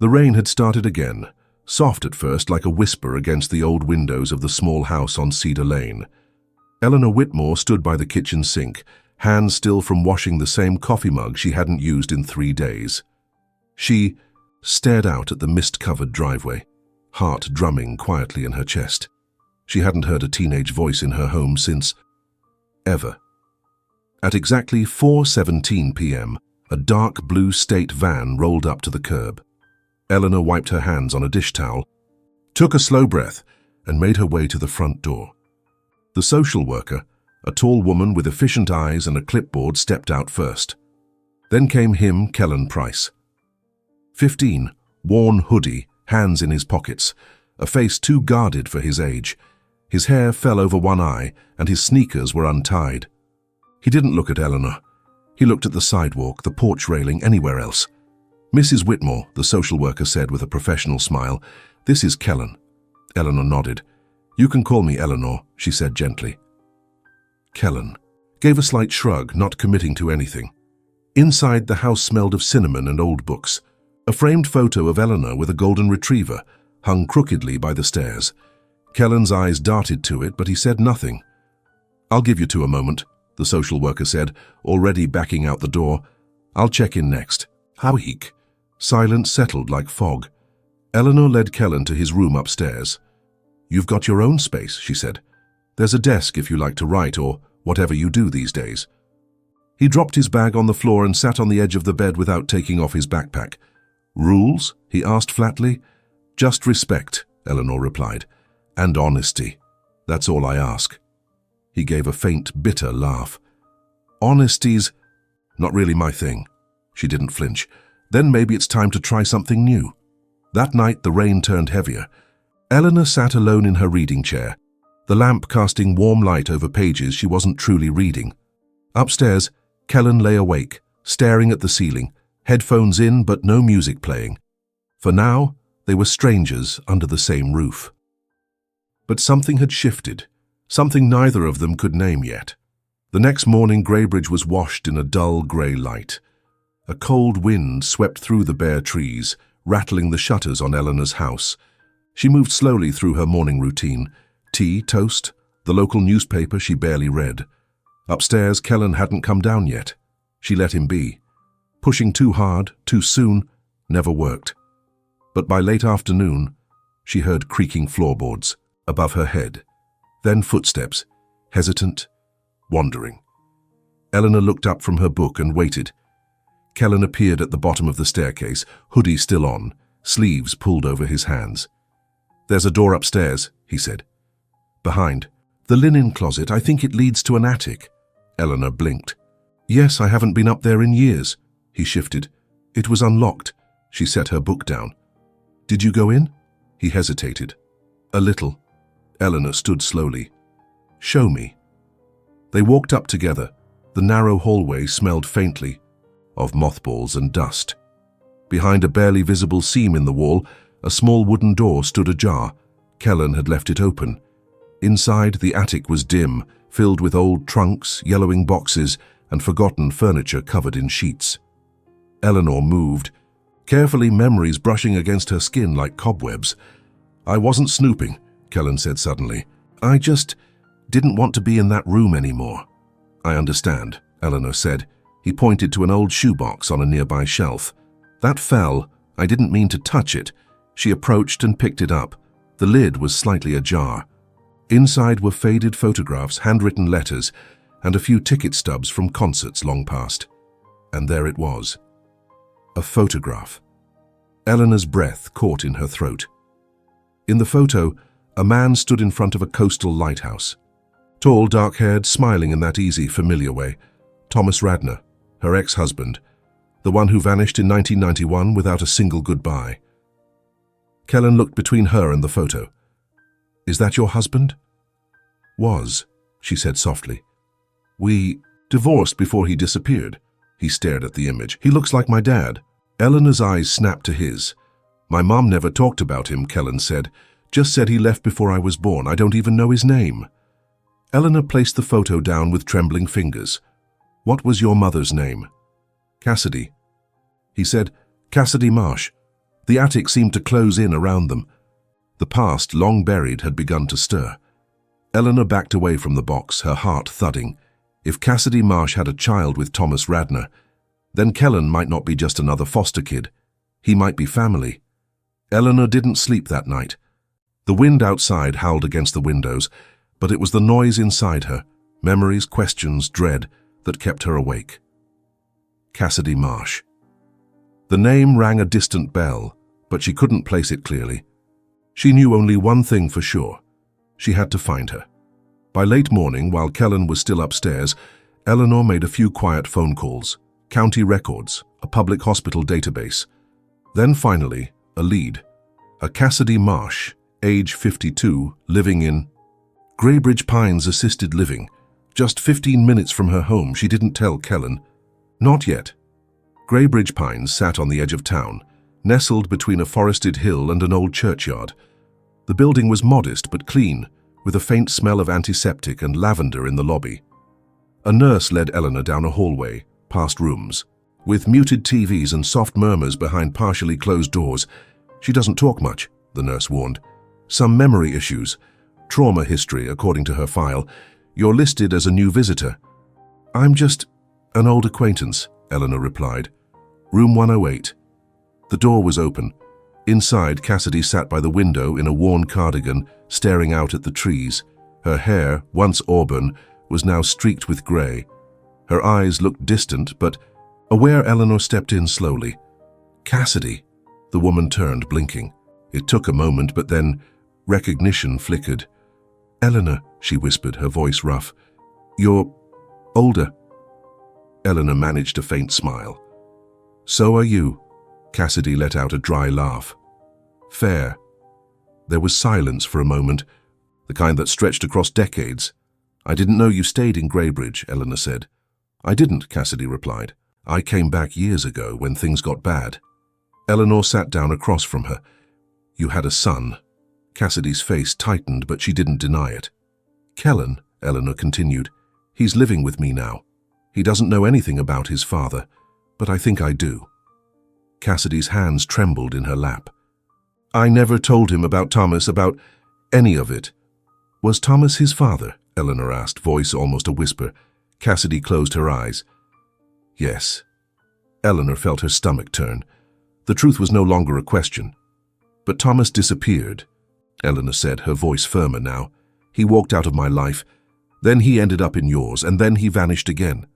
The rain had started again, soft at first like a whisper against the old windows of the small house on Cedar Lane. Eleanor Whitmore stood by the kitchen sink, hands still from washing the same coffee mug she hadn't used in 3 days. She stared out at the mist-covered driveway, heart drumming quietly in her chest. She hadn't heard a teenage voice in her home since ever. At exactly 4:17 p.m., a dark blue state van rolled up to the curb. Eleanor wiped her hands on a dish towel, took a slow breath, and made her way to the front door. The social worker, a tall woman with efficient eyes and a clipboard, stepped out first. Then came him, Kellen Price. 15, worn hoodie, hands in his pockets, a face too guarded for his age. His hair fell over one eye, and his sneakers were untied. He didn't look at Eleanor. He looked at the sidewalk, the porch railing, anywhere else. "Mrs. Whitmore," the social worker said with a professional smile, "this is Kellen." Eleanor nodded. "You can call me Eleanor," she said gently. Kellen gave a slight shrug, not committing to anything. Inside, the house smelled of cinnamon and old books. A framed photo of Eleanor with a golden retriever hung crookedly by the stairs. Kellen's eyes darted to it, but he said nothing. "I'll give you 2 a moment," the social worker said, already backing out the door. "I'll check in next." "How weak." Silence settled like fog. Eleanor led Kellen to his room upstairs. "You've got your own space," she said. "There's a desk if you like to write or whatever you do these days." He dropped his bag on the floor and sat on the edge of the bed without taking off his backpack. "Rules?" he asked flatly. "Just respect," Eleanor replied. "And honesty. That's all I ask." He gave a faint, bitter laugh. "Honesty's not really my thing." She didn't flinch. "Then maybe it's time to try something new." That night, the rain turned heavier. Eleanor sat alone in her reading chair, the lamp casting warm light over pages she wasn't truly reading. Upstairs, Kellen lay awake, staring at the ceiling, headphones in but no music playing. For now, they were strangers under the same roof. But something had shifted, something neither of them could name yet. The next morning, Greybridge was washed in a dull grey light. A cold wind swept through the bare trees, rattling the shutters on Eleanor's house. She moved slowly through her morning routine. Tea, toast, the local newspaper she barely read. Upstairs, Kellen hadn't come down yet. She let him be. Pushing too hard, too soon, never worked. But by late afternoon, she heard creaking floorboards above her head. Then footsteps, hesitant, wandering. Eleanor looked up from her book and waited. Kellen appeared at the bottom of the staircase, hoodie still on, sleeves pulled over his hands. "There's a door upstairs," he said. "Behind. The linen closet. I think it leads to an attic." Eleanor blinked. "Yes, I haven't been up there in years." He shifted. "It was unlocked." She set her book down. "Did you go in?" He hesitated. "A little." Eleanor stood slowly. "Show me." They walked up together. The narrow hallway smelled faintly of mothballs and dust. Behind a barely visible seam in the wall, a small wooden door stood ajar. Kellen had left it open. Inside, the attic was dim, filled with old trunks, yellowing boxes, and forgotten furniture covered in sheets. Eleanor moved, carefully, memories brushing against her skin like cobwebs. "I wasn't snooping," Kellen said suddenly. "I just didn't want to be in that room anymore." "I understand," Eleanor said. He pointed to an old shoebox on a nearby shelf. "That fell. I didn't mean to touch it." She approached and picked it up. The lid was slightly ajar. Inside were faded photographs, handwritten letters, and a few ticket stubs from concerts long past. And there it was. A photograph. Eleanor's breath caught in her throat. In the photo, a man stood in front of a coastal lighthouse. Tall, dark-haired, smiling in that easy, familiar way. Thomas Radnor, her ex-husband, the one who vanished in 1991 without a single goodbye. Kellen looked between her and the photo. "Is that your husband?" "Was," she said softly. "We divorced before he disappeared." He stared at the image. "He looks like my dad." Eleanor's eyes snapped to his. "My mom never talked about him," Kellen said. "Just said he left before I was born. I don't even know his name." Eleanor placed the photo down with trembling fingers. "What was your mother's name?" "Cassidy." He said, "Cassidy Marsh. The attic seemed to close in around them. The past, long buried, had begun to stir. Eleanor backed away from the box, her heart thudding. If Cassidy Marsh had a child with Thomas Radnor, then Kellen might not be just another foster kid. He might be family. Eleanor didn't sleep that night. The wind outside howled against the windows, but it was the noise inside her, memories, questions, dread, that kept her awake. Cassidy Marsh. The name rang a distant bell, but she couldn't place it clearly. She knew only one thing for sure. She had to find her. By late morning, while Kellen was still upstairs, Eleanor made a few quiet phone calls, county records, a public hospital database. Then finally, a lead. A Cassidy Marsh, age 52, living in Greybridge Pines Assisted Living. Just 15 minutes from her home. She didn't tell Kellen. Not yet. Greybridge Pines sat on the edge of town, nestled between a forested hill and an old churchyard. The building was modest but clean, with a faint smell of antiseptic and lavender in the lobby. A nurse led Eleanor down a hallway, past rooms, with muted TVs and soft murmurs behind partially closed doors. She doesn't talk much, the nurse warned. Some memory issues. Trauma history, according to her file. You're listed as a new visitor. I'm just an old acquaintance, Eleanor replied. Room 108. The door was open. Inside, Cassidy sat by the window in a worn cardigan, staring out at the trees. Her hair, once auburn, was now streaked with grey. Her eyes looked distant, but aware, Eleanor stepped in slowly. Cassidy. The woman turned, blinking. It took a moment, but then recognition flickered. Eleanor, she whispered, her voice rough. You're older. Eleanor managed a faint smile. So are you. Cassidy let out a dry laugh. Fair. There was silence for a moment, the kind that stretched across decades. I didn't know you stayed in Greybridge, Eleanor said. I didn't, Cassidy replied. I came back years ago when things got bad. Eleanor sat down across from her. You had a son. Cassidy's face tightened, but she didn't deny it. Kellen, Eleanor continued. He's living with me now. He doesn't know anything about his father, but I think I do. Cassidy's hands trembled in her lap. I never told him about Thomas, about any of it. Was Thomas his father? Eleanor asked, voice almost a whisper. Cassidy closed her eyes. Yes. Eleanor felt her stomach turn. The truth was no longer a question. But Thomas disappeared, Eleanor said, her voice firmer now. He walked out of my life. Then he ended up in yours, and then he vanished again.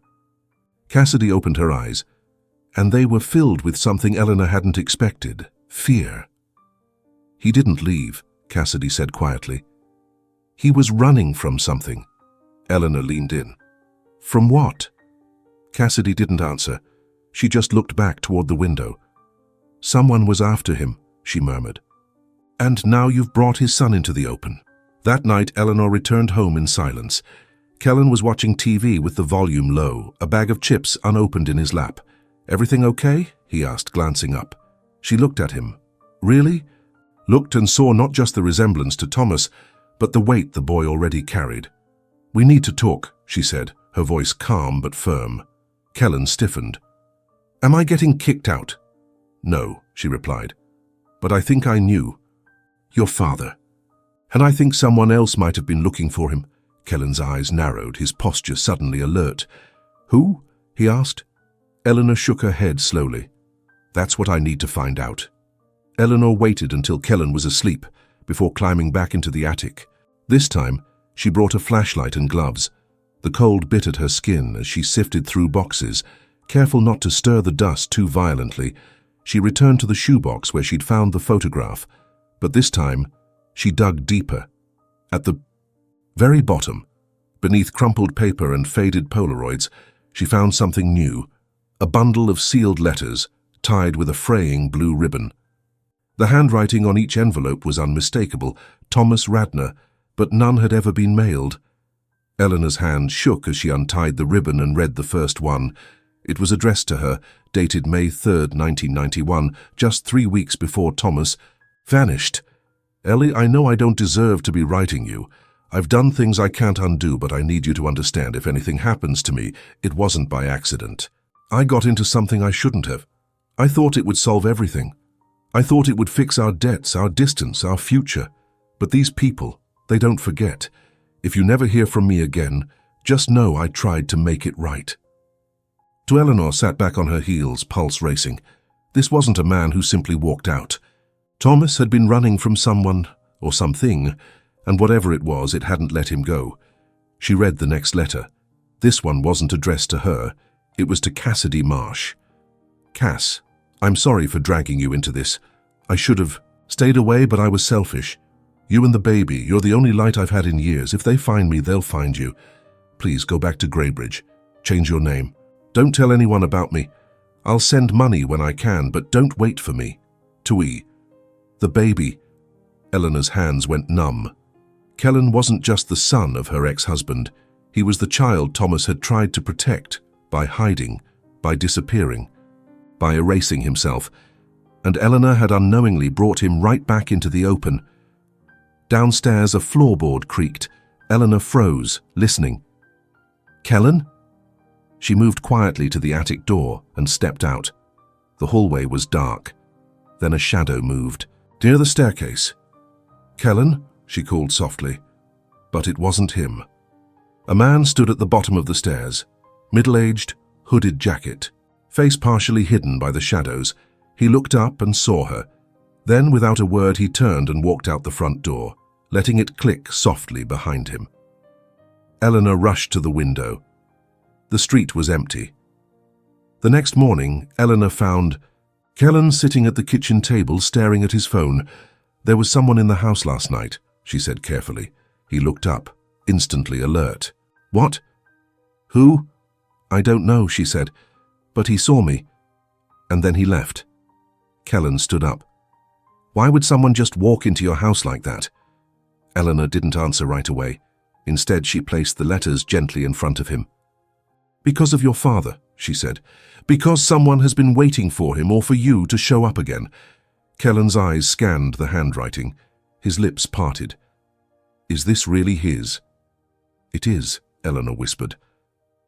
Cassidy opened her eyes, and they were filled with something Eleanor hadn't expected, fear. He didn't leave, Cassidy said quietly. He was running from something. Eleanor leaned in. From what? Cassidy didn't answer. She just looked back toward the window. Someone was after him, she murmured. And now you've brought his son into the open. That night, Eleanor returned home in silence. Kellen was watching TV with the volume low, a bag of chips unopened in his lap. Everything okay? He asked, glancing up. She looked at him. Really? Looked and saw not just the resemblance to Thomas, but the weight the boy already carried. We need to talk, she said, her voice calm but firm. Kellen stiffened. Am I getting kicked out? No, she replied. But I think I knew. Your father. And I think someone else might have been looking for him. Kellen's eyes narrowed, his posture suddenly alert. Who? He asked. Eleanor shook her head slowly. That's what I need to find out. Eleanor waited until Kellen was asleep before climbing back into the attic. This time, she brought a flashlight and gloves. The cold bit at her skin as she sifted through boxes. Careful not to stir the dust too violently, she returned to the shoebox where she'd found the photograph. But this time, she dug deeper. At the very bottom, beneath crumpled paper and faded Polaroids, she found something new, a bundle of sealed letters tied with a fraying blue ribbon. The handwriting on each envelope was unmistakable, Thomas Radnor, but none had ever been mailed. Eleanor's hand shook as she untied the ribbon and read the first one. It was addressed to her, dated May 3rd, 1991, just 3 weeks before Thomas vanished. Ellie, I know I don't deserve to be writing you. I've done things I can't undo, but I need you to understand if anything happens to me, it wasn't by accident. I got into something I shouldn't have. I thought it would solve everything. I thought it would fix our debts, our distance, our future. But these people, they don't forget. If you never hear from me again, just know I tried to make it right." To Eleanor sat back on her heels, pulse racing. This wasn't a man who simply walked out. Thomas had been running from someone or something, and whatever it was, it hadn't let him go. She read the next letter. This one wasn't addressed to her. It was to Cassidy Marsh. "Cass, I'm sorry for dragging you into this. I should have stayed away, but I was selfish. You and the baby, you're the only light I've had in years. If they find me, they'll find you. Please go back to Greybridge. Change your name. Don't tell anyone about me. I'll send money when I can, but don't wait for me. Twee." The baby. Eleanor's hands went numb. Kellen wasn't just the son of her ex-husband. He was the child Thomas had tried to protect by hiding, by disappearing, by erasing himself. And Eleanor had unknowingly brought him right back into the open. Downstairs, a floorboard creaked. Eleanor froze, listening. "Kellen?" She moved quietly to the attic door and stepped out. The hallway was dark. Then a shadow moved, near the staircase. "Kellen?" she called softly. But it wasn't him. A man stood at the bottom of the stairs, middle-aged, hooded jacket, face partially hidden by the shadows. He looked up and saw her. Then, without a word, he turned and walked out the front door, letting it click softly behind him. Eleanor rushed to the window. The street was empty. The next morning, Eleanor found Kellen sitting at the kitchen table staring at his phone. "There was someone in the house last night," she said carefully. He looked up, instantly alert. "What? Who?" "I don't know," she said, "but he saw me." And then he left. Kellen stood up. "Why would someone just walk into your house like that?" Eleanor didn't answer right away. Instead, she placed the letters gently in front of him. "Because of your father," she said. "Because someone has been waiting for him or for you to show up again." Kellen's eyes scanned the handwriting. His lips parted. "Is this really his?" "It is," Eleanor whispered.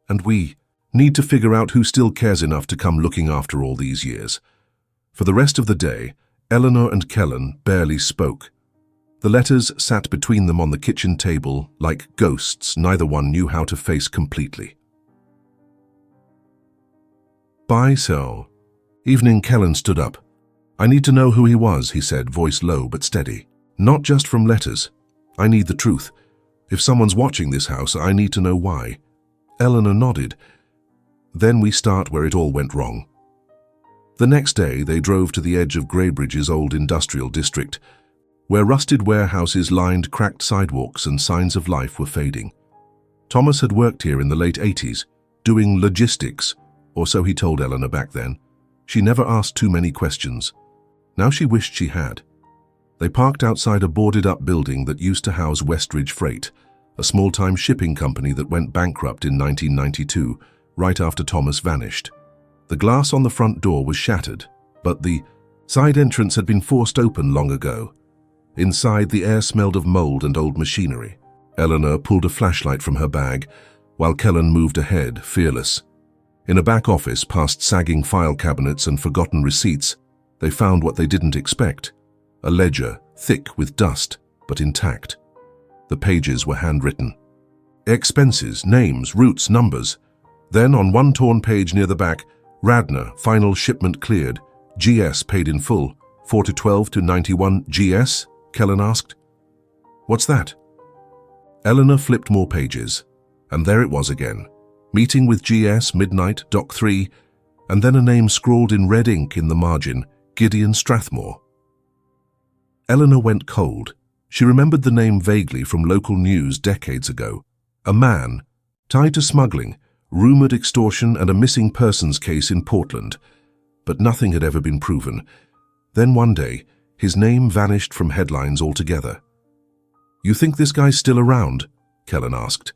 "And we need to figure out who still cares enough to come looking after all these years." For the rest of the day, Eleanor and Kellen barely spoke. The letters sat between them on the kitchen table like ghosts neither one knew how to face completely. "Bye, so." Evening, Kellen stood up. "I need to know who he was," he said, voice low but steady. "Not just from letters. I need the truth. If someone's watching this house, I need to know why." Eleanor nodded. "Then we start where it all went wrong." The next day, they drove to the edge of Greybridge's old industrial district, where rusted warehouses lined cracked sidewalks and signs of life were fading. Thomas had worked here in the late 80s, doing logistics, or so he told Eleanor back then. She never asked too many questions. Now she wished she had. They parked outside a boarded-up building that used to house Westridge Freight, a small-time shipping company that went bankrupt in 1992, right after Thomas vanished. The glass on the front door was shattered, but the side entrance had been forced open long ago. Inside, the air smelled of mold and old machinery. Eleanor pulled a flashlight from her bag, while Kellen moved ahead, fearless. In a back office, past sagging file cabinets and forgotten receipts, they found what they didn't expect. A ledger, thick with dust, but intact. The pages were handwritten. Expenses, names, routes, numbers. Then, on one torn page near the back, Radnor, final shipment cleared. GS paid in full. 4/12 to 91 GS? Kellen asked. "What's that?" Eleanor flipped more pages, and there it was again. Meeting with GS, midnight, Dock 3, and then a name scrawled in red ink in the margin, Gideon Strathmore. Eleanor went cold. She remembered the name vaguely from local news decades ago. A man, tied to smuggling, rumored extortion and a missing persons case in Portland. But nothing had ever been proven. Then one day, his name vanished from headlines altogether. "You think this guy's still around?" Kellen asked.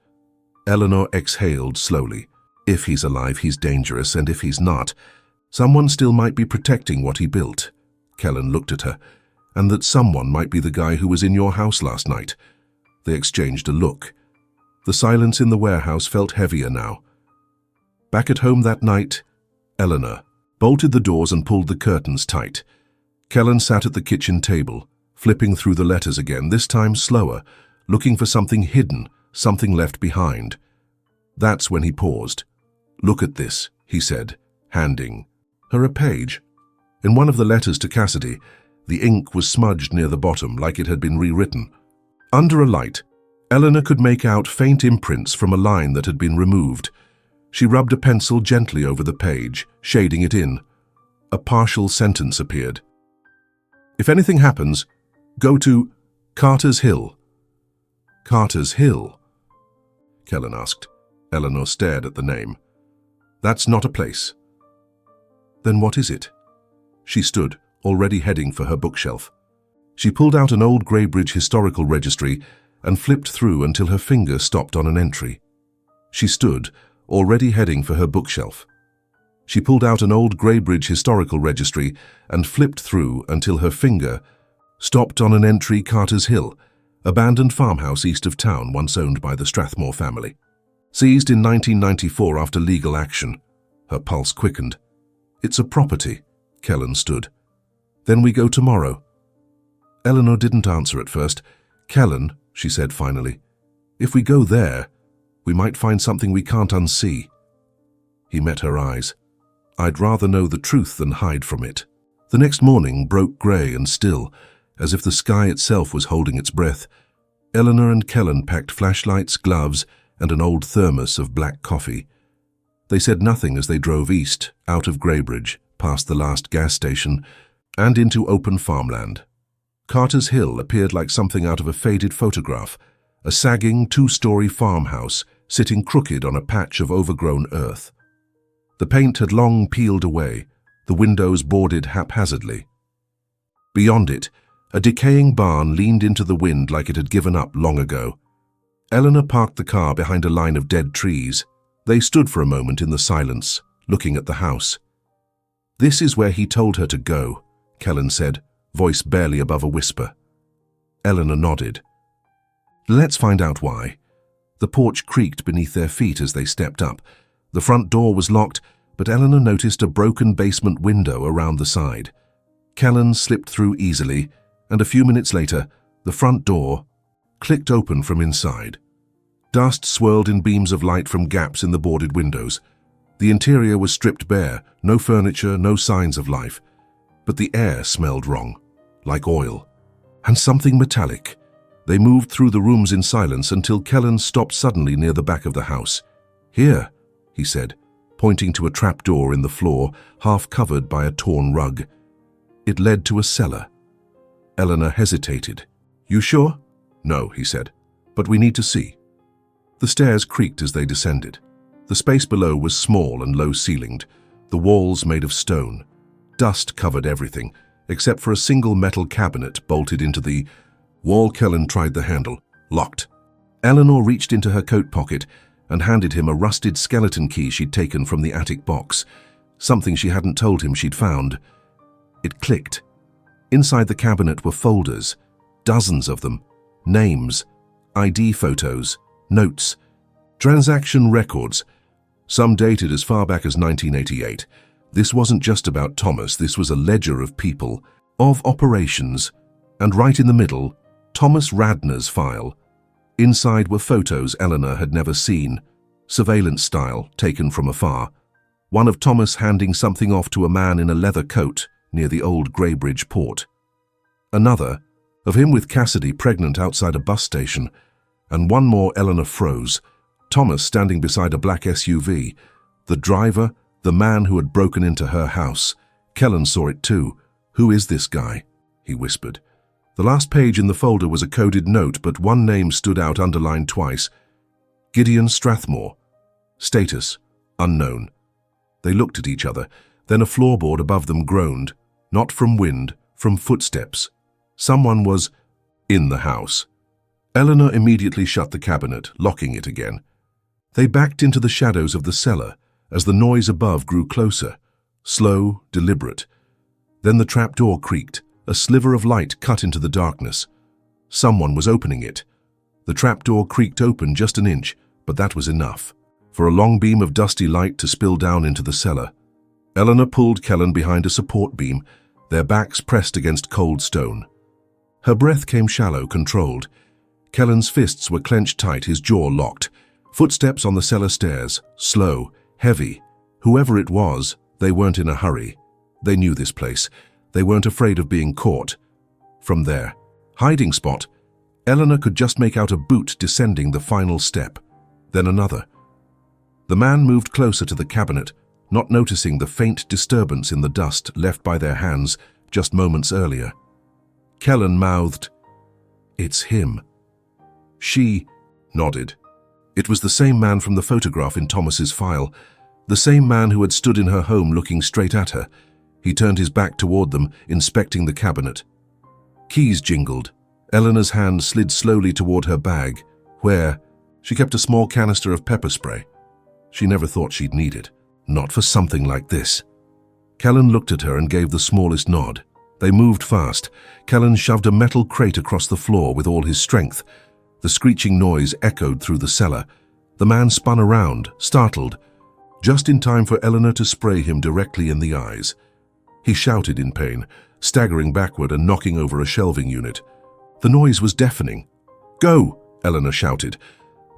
Eleanor exhaled slowly. If he's alive, he's dangerous, and if he's not, someone still might be protecting what he built. Kellen looked at her. "And that someone might be the guy who was in your house last night." They exchanged a look. The silence in the warehouse felt heavier now. Back at home that night, Eleanor bolted the doors and pulled the curtains tight. Kellen sat at the kitchen table, flipping through the letters again, this time slower, looking for something hidden, something left behind. That's when he paused. "Look at this," he said, handing her a page. In one of the letters to Cassidy, the ink was smudged near the bottom like it had been rewritten. Under a light, Eleanor could make out faint imprints from a line that had been removed. She rubbed a pencil gently over the page, shading it in. A partial sentence appeared. "If anything happens, go to Carter's Hill." "Carter's Hill?" Kellen asked. Eleanor stared at the name. "That's not a place." "Then what is it?" She stood, already heading for her bookshelf. She pulled out an old Greybridge historical registry and flipped through until her finger stopped on an entry. She stood, already heading for her bookshelf. She pulled out an old Greybridge historical registry and flipped through until her finger stopped on an entry: Carter's Hill, abandoned farmhouse east of town once owned by the Strathmore family. Seized in 1994 after legal action. Her pulse quickened. "It's a property," Kellen stood. "Then we go tomorrow." Eleanor didn't answer at first. "Kellen," she said finally, "if we go there, we might find something we can't unsee." He met her eyes. "I'd rather know the truth than hide from it." The next morning broke grey and still, as if the sky itself was holding its breath. Eleanor and Kellen packed flashlights, gloves, and an old thermos of black coffee. They said nothing as they drove east, out of Greybridge, past the last gas station, and into open farmland. Carter's Hill appeared like something out of a faded photograph, a sagging two-story farmhouse sitting crooked on a patch of overgrown earth. The paint had long peeled away, the windows boarded haphazardly. Beyond it, a decaying barn leaned into the wind like it had given up long ago. Eleanor parked the car behind a line of dead trees. They stood for a moment in the silence, looking at the house. "This is where he told her to go," Kellen said, voice barely above a whisper. Eleanor nodded. "Let's find out why." The porch creaked beneath their feet as they stepped up. The front door was locked, but Eleanor noticed a broken basement window around the side. Kellen slipped through easily, and a few minutes later, the front door clicked open from inside. Dust swirled in beams of light from gaps in the boarded windows. The interior was stripped bare, no furniture, no signs of life. But the air smelled wrong, like oil, and something metallic. They moved through the rooms in silence until Kellen stopped suddenly near the back of the house. "Here," he said, pointing to a trapdoor in the floor, half covered by a torn rug. It led to a cellar. Eleanor hesitated. "You sure?" "No," he said, "but we need to see." The stairs creaked as they descended. The space below was small and low-ceilinged, the walls made of stone. Dust covered everything, except for a single metal cabinet bolted into the wall. Kellen tried the handle. Locked. Eleanor reached into her coat pocket and handed him a rusted skeleton key she'd taken from the attic box, something she hadn't told him she'd found. It clicked. Inside the cabinet were folders, dozens of them, names, ID photos, notes, transaction records, some dated as far back as 1988. This wasn't just about Thomas, this was a ledger of people, of operations, and right in the middle, Thomas Radnor's file. Inside were photos Eleanor had never seen, surveillance style, taken from afar. One of Thomas handing something off to a man in a leather coat near the old Greybridge port. Another, of him with Cassidy pregnant outside a bus station. And one more. Eleanor froze. Thomas standing beside a black SUV. The driver, the man who had broken into her house. Kellen saw it too. "Who is this guy?" he whispered. The last page in the folder was a coded note, but one name stood out, underlined twice. Gideon Strathmore. Status: unknown. They looked at each other. Then a floorboard above them groaned. Not from wind, from footsteps. Someone was in the house. Eleanor immediately shut the cabinet, locking it again. They backed into the shadows of the cellar as the noise above grew closer, slow, deliberate. Then the trapdoor creaked, a sliver of light cut into the darkness. Someone was opening it. The trapdoor creaked open just an inch, but that was enough for a long beam of dusty light to spill down into the cellar. Eleanor pulled Kellen behind a support beam. their backs pressed against cold stone. Her breath came shallow, controlled. Kellen's fists were clenched tight, his jaw locked. Footsteps on the cellar stairs, slow, heavy. Whoever it was, they weren't in a hurry. They knew this place. They weren't afraid of being caught. From their hiding spot, Eleanor could just make out a boot descending the final step, then another. The man moved closer to the cabinet, not noticing the faint disturbance in the dust left by their hands just moments earlier. Kellen mouthed, "It's him." She nodded. It was the same man from the photograph in Thomas's file, the same man who had stood in her home looking straight at her. He turned his back toward them, inspecting the cabinet. Keys jingled. Eleanor's hand slid slowly toward her bag, where she kept a small canister of pepper spray. She never thought she'd need it. Not for something like this. Kellen looked at her and gave the smallest nod. They moved fast. Kellen shoved a metal crate across the floor with all his strength. The screeching noise echoed through the cellar. The man spun around, startled, just in time for Eleanor to spray him directly in the eyes. He shouted in pain, staggering backward and knocking over a shelving unit. The noise was deafening. "Go!" Eleanor shouted.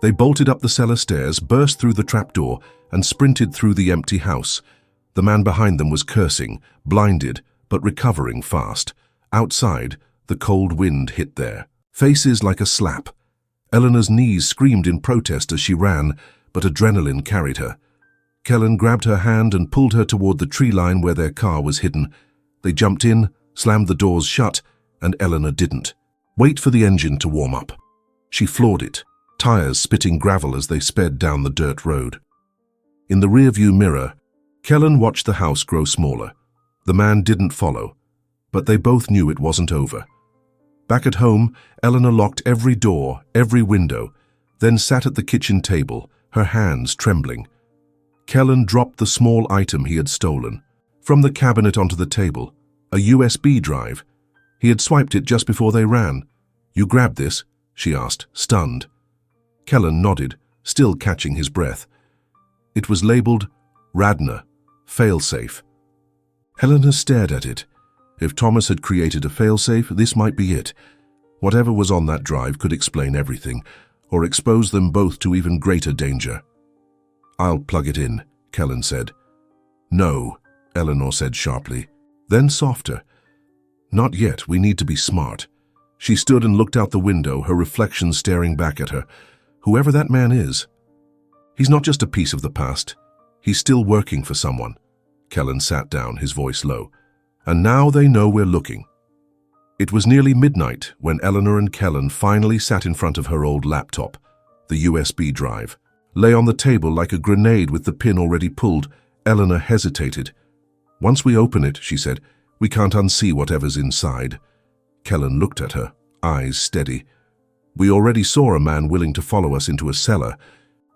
They bolted up the cellar stairs, burst through the trapdoor, and sprinted through the empty house. The man behind them was cursing, blinded, but recovering fast. Outside, the cold wind hit their faces like a slap. Eleanor's knees screamed in protest as she ran, but adrenaline carried her. Kellen grabbed her hand and pulled her toward the tree line where their car was hidden. They jumped in, slammed the doors shut, and Eleanor didn't. Wait for the engine to warm up. She floored it, tires spitting gravel as they sped down the dirt road. In the rearview mirror, Kellen watched the house grow smaller. The man didn't follow, but they both knew it wasn't over. Back at home, Eleanor locked every door, every window, then sat at the kitchen table, her hands trembling. Kellen dropped the small item he had stolen. From the cabinet onto the table, a USB drive. He had swiped it just before they ran. "You grabbed this?" she asked, stunned. Kellen nodded, still catching his breath. It was labeled Radna, failsafe. Eleanor stared at it. If Thomas had created a failsafe, this might be it. Whatever was on that drive could explain everything, or expose them both to even greater danger. "I'll plug it in," Kellen said. "No," Eleanor said sharply. Then softer. "Not yet, we need to be smart." She stood and looked out the window, her reflection staring back at her. Whoever that man is, he's not just a piece of the past. He's still working for someone. Kellen sat down, his voice low. "And now they know we're looking." It was nearly midnight when Eleanor and Kellen finally sat in front of her old laptop. The USB drive lay on the table like a grenade with the pin already pulled. Eleanor hesitated. "Once we open it," she said, "we can't unsee whatever's inside." Kellen looked at her, eyes steady. "We already saw a man willing to follow us into a cellar.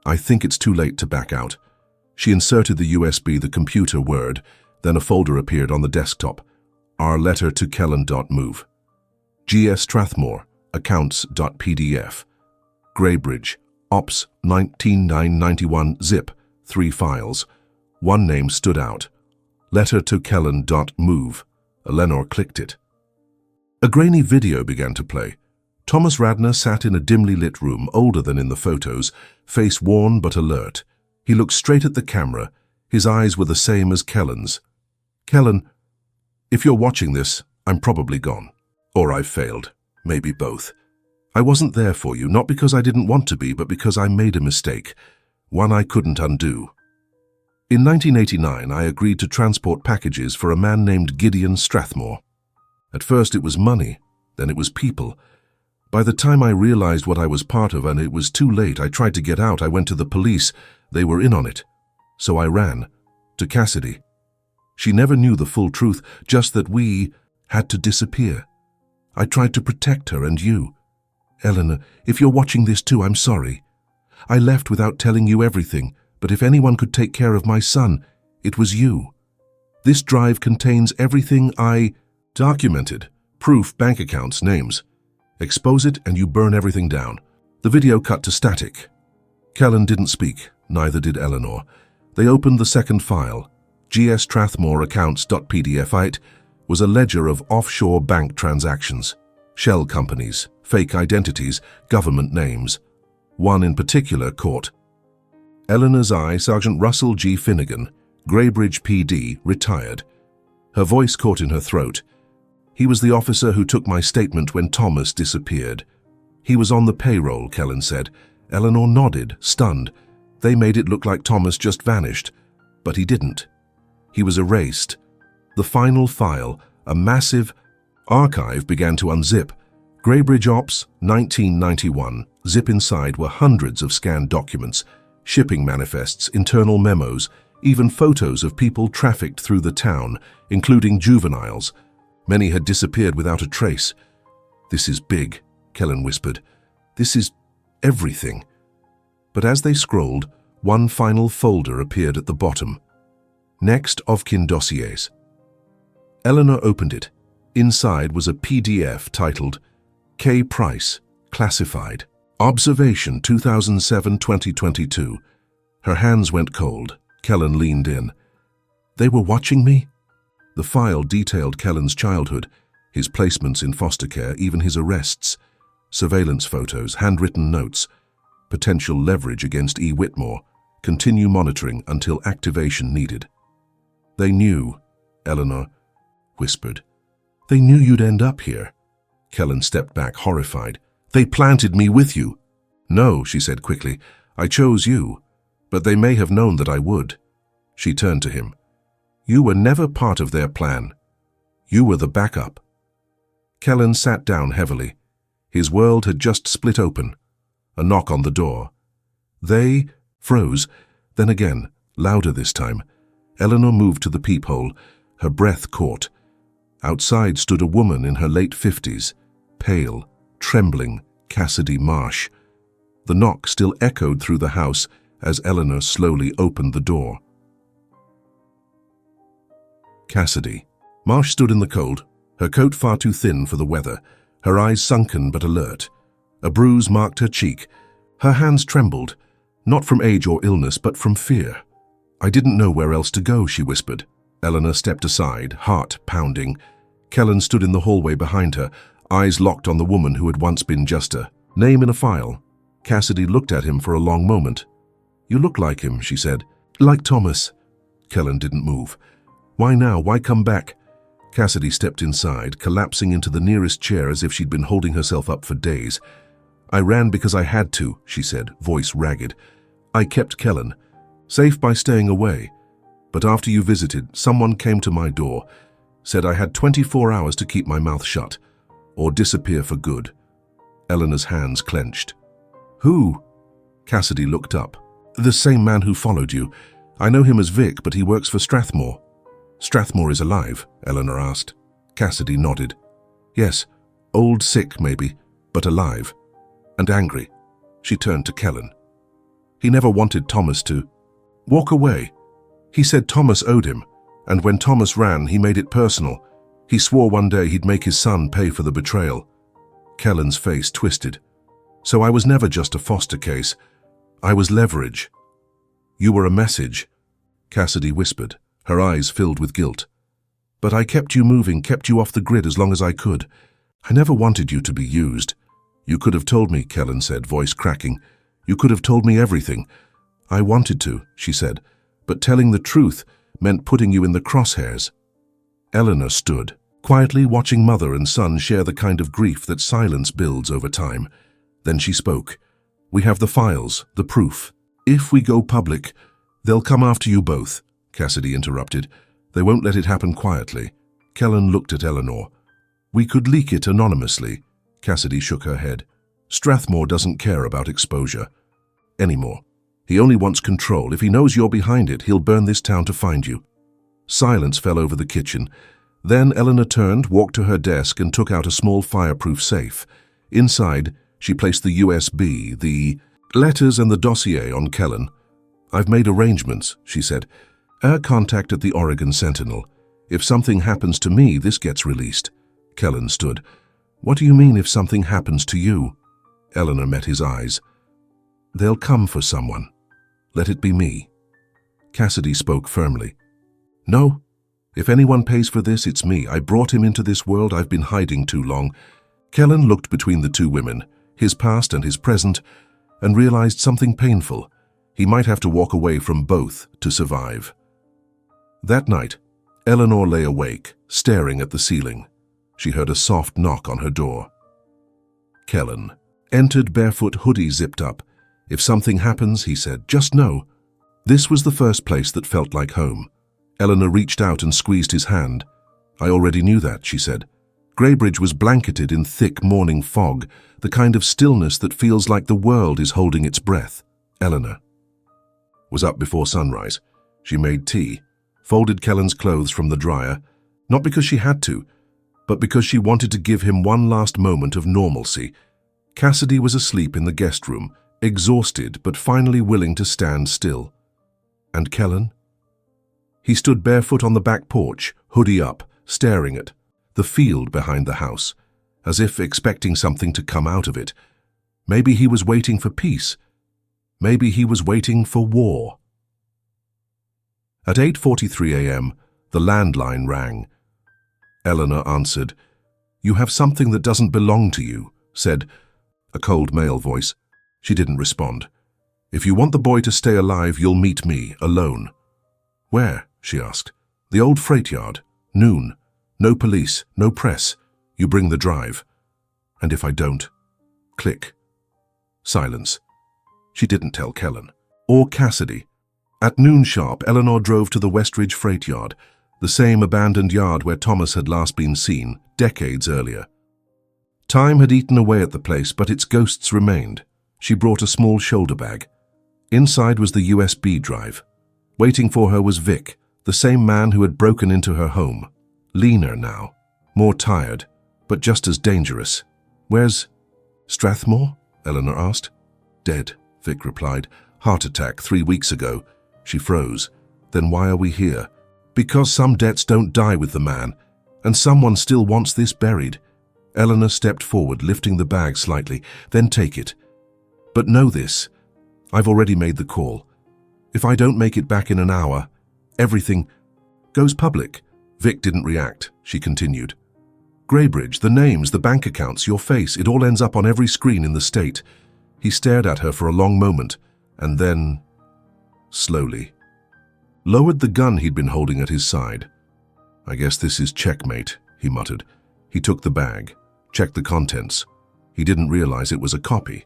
I think it's too late to back out." She inserted the USB, the computer word, then a folder appeared on the desktop. Our letter to Kellen.move. G.S. Strathmore, accounts.pdf. Greybridge, Ops 19991 zip, 3 files. One name stood out. Letter to Kellen.move. Eleanor clicked it. A grainy video began to play. Thomas Radna sat in a dimly lit room, older than in the photos, face worn but alert. He looked straight at the camera. His eyes were the same as Kellen's. "Kellen, if you're watching this, I'm probably gone. Or I've failed. Maybe both. I wasn't there for you, not because I didn't want to be, but because I made a mistake. One I couldn't undo. In 1989, I agreed to transport packages for a man named Gideon Strathmore. At first it was money, then it was people. By the time I realized what I was part of and it was too late, I tried to get out. I went to the police. They were in on it. So I ran. To Cassidy. She never knew the full truth, just that we had to disappear. I tried to protect her and you. Eleanor, if you're watching this too, I'm sorry. I left without telling you everything, but if anyone could take care of my son, it was you. This drive contains everything I documented. Proof, bank accounts, names. Expose it and you burn everything down. The video cut to static. Kellen didn't speak, neither did Eleanor. They opened the second file, G.S. Strathmore accounts.pdf. was a ledger of offshore bank transactions, shell companies, fake identities, government names. One in particular caught Eleanor's eye. Sergeant Russell G. Finnegan, Greybridge PD, retired. Her voice caught in her throat. He was the officer who took my statement when Thomas disappeared. He was on the payroll, Kellen said. Eleanor nodded, stunned. They made it look like Thomas just vanished, but he didn't. He was erased. The final file, a massive archive, began to unzip. Greybridge Ops, 1991. Zip inside were hundreds of scanned documents, shipping manifests, internal memos, even photos of people trafficked through the town, including juveniles. Many had disappeared without a trace. "This is big," Kellen whispered. "This is everything." But as they scrolled, one final folder appeared at the bottom. Next of kin dossiers. Eleanor opened it. Inside was a PDF titled K. Price, Classified. Observation 2007-2022. Her hands went cold. Kellen leaned in. They were watching me? The file detailed Kellen's childhood, his placements in foster care, even his arrests, surveillance photos, handwritten notes, potential leverage against E. Whitmore, continue monitoring until activation needed. They knew, Eleanor whispered. They knew you'd end up here. Kellen stepped back, horrified. They planted me with you. No, she said quickly. I chose you, but they may have known that I would. She turned to him. You were never part of their plan. You were the backup. Kellen sat down heavily. His world had just split open. A knock on the door. They froze. Then again, louder this time. Eleanor moved to the peephole, her breath caught. Outside stood a woman in her late 50s, pale, trembling, Cassidy Marsh. The knock still echoed through the house as Eleanor slowly opened the door. Cassidy. Marsh stood in the cold, her coat far too thin for the weather, her eyes sunken but alert. A bruise marked her cheek. Her hands trembled, not from age or illness, but from fear. I didn't know where else to go, she whispered. Eleanor stepped aside, heart pounding. Kellen stood in the hallway behind her, eyes locked on the woman who had once been just a name in a file. Cassidy looked at him for a long moment. You look like him, she said. Like Thomas. Kellen didn't move. Why now? Why come back? Cassidy stepped inside, collapsing into the nearest chair as if she'd been holding herself up for days. I ran because I had to, she said, voice ragged. I kept Kellen, safe by staying away. But after you visited, someone came to my door, said I had 24 hours to keep my mouth shut, or disappear for good. Eleanor's hands clenched. Who? Cassidy looked up. The same man who followed you. I know him as Vic, but he works for Strathmore. Strathmore is alive, Eleanor asked. Cassidy nodded. Yes, old, sick maybe, but alive. And angry. She turned to Kellen. He never wanted Thomas to walk away. He said Thomas owed him, and when Thomas ran, he made it personal. He swore one day he'd make his son pay for the betrayal. Kellen's face twisted. So I was never just a foster case. I was leverage. You were a message, Cassidy whispered, her eyes filled with guilt. But I kept you moving, kept you off the grid as long as I could. I never wanted you to be used. You could have told me, Kellen said, voice cracking. You could have told me everything. I wanted to, she said, but telling the truth meant putting you in the crosshairs. Eleanor stood, quietly watching mother and son share the kind of grief that silence builds over time. Then she spoke. We have the files, the proof. If we go public, they'll come after you both, Cassidy interrupted. They won't let it happen quietly. Kellen looked at Eleanor. We could leak it anonymously. Cassidy shook her head. Strathmore doesn't care about exposure anymore. He only wants control. If he knows you're behind it, he'll burn this town to find you. Silence fell over the kitchen. Then Eleanor turned, walked to her desk, and took out a small fireproof safe. Inside, she placed the USB, the letters, and the dossier on Kellen. I've made arrangements, she said. Air contact at the Oregon Sentinel. If something happens to me, this gets released. Kellen stood. What do you mean if something happens to you? Eleanor met his eyes. They'll come for someone. Let it be me. Cassidy spoke firmly. No, If anyone pays for this, it's me. I brought him into this world. I've been hiding too long. Kellen looked between the two women, his past and his present, and realized something painful. He might have to walk away from both to survive. That night, Eleanor lay awake, staring at the ceiling. She heard a soft knock on her door. Kellen entered, barefoot, hoodie zipped up. "If something happens," he said, "just know." This was the first place that felt like home. Eleanor reached out and squeezed his hand. "I already knew that," she said. Greybridge was blanketed in thick morning fog, the kind of stillness that feels like the world is holding its breath. Eleanor was up before sunrise. She made tea, folded Kellen's clothes from the dryer, not because she had to, but because she wanted to give him one last moment of normalcy. Cassidy was asleep in the guest room, exhausted but finally willing to stand still. And Kellen? He stood barefoot on the back porch, hoodie up, staring at the field behind the house, as if expecting something to come out of it. Maybe he was waiting for peace. Maybe he was waiting for war. At 8:43 a.m., the landline rang. Eleanor answered. "You have something that doesn't belong to you," said a cold male voice. She didn't respond. "If you want the boy to stay alive, you'll meet me, alone." "Where?" she asked. "The old freight yard. Noon. No police, no press. You bring the drive. And if I don't?" Click. Silence. She didn't tell Kellen. Or Cassidy. At noon sharp, Eleanor drove to the Westridge freight yard, the same abandoned yard where Thomas had last been seen, decades earlier. Time had eaten away at the place, but its ghosts remained. She brought a small shoulder bag. Inside was the USB drive. Waiting for her was Vic, the same man who had broken into her home. Leaner now, more tired, but just as dangerous. "Where's Strathmore?" Eleanor asked. "Dead," Vic replied. "Heart attack 3 weeks ago." She froze. "Then why are we here?" "Because some debts don't die with the man, and someone still wants this buried." Eleanor stepped forward, lifting the bag slightly. "Then take it. But know this, I've already made the call. If I don't make it back in an hour, everything goes public." Vic didn't react. She continued. "Greybridge, the names, the bank accounts, your face, it all ends up on every screen in the state." He stared at her for a long moment, and then, slowly, lowered the gun he'd been holding at his side. "I guess this is checkmate," he muttered. He took the bag, checked the contents. He didn't realize it was a copy.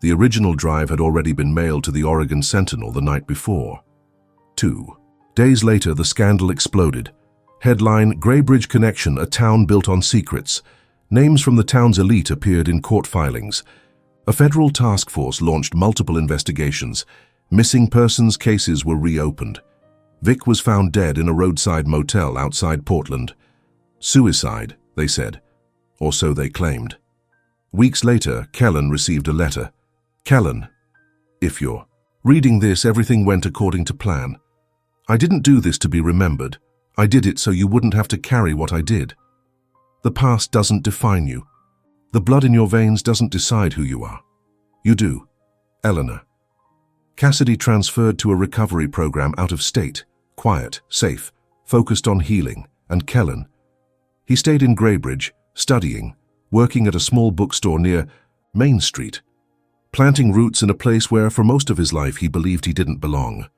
The original drive had already been mailed to the Oregon Sentinel the night before. 2 days later, the scandal exploded. Headline, "Greybridge Connection, a town built on secrets." Names from the town's elite appeared in court filings. A federal task force launched multiple investigations. Missing persons cases were reopened. Vic was found dead in a roadside motel outside Portland. Suicide, they said, or so they claimed. Weeks later, Kellen received a letter. "Kellen, if you're reading this, everything went according to plan. I didn't do this to be remembered. I did it so you wouldn't have to carry what I did. The past doesn't define you. The blood in your veins doesn't decide who you are. You do. Eleanor." Cassidy transferred to a recovery program out of state, quiet, safe, focused on healing, and Kellen. He stayed in Greybridge, studying, working at a small bookstore near Main Street, planting roots in a place where for most of his life he believed he didn't belong.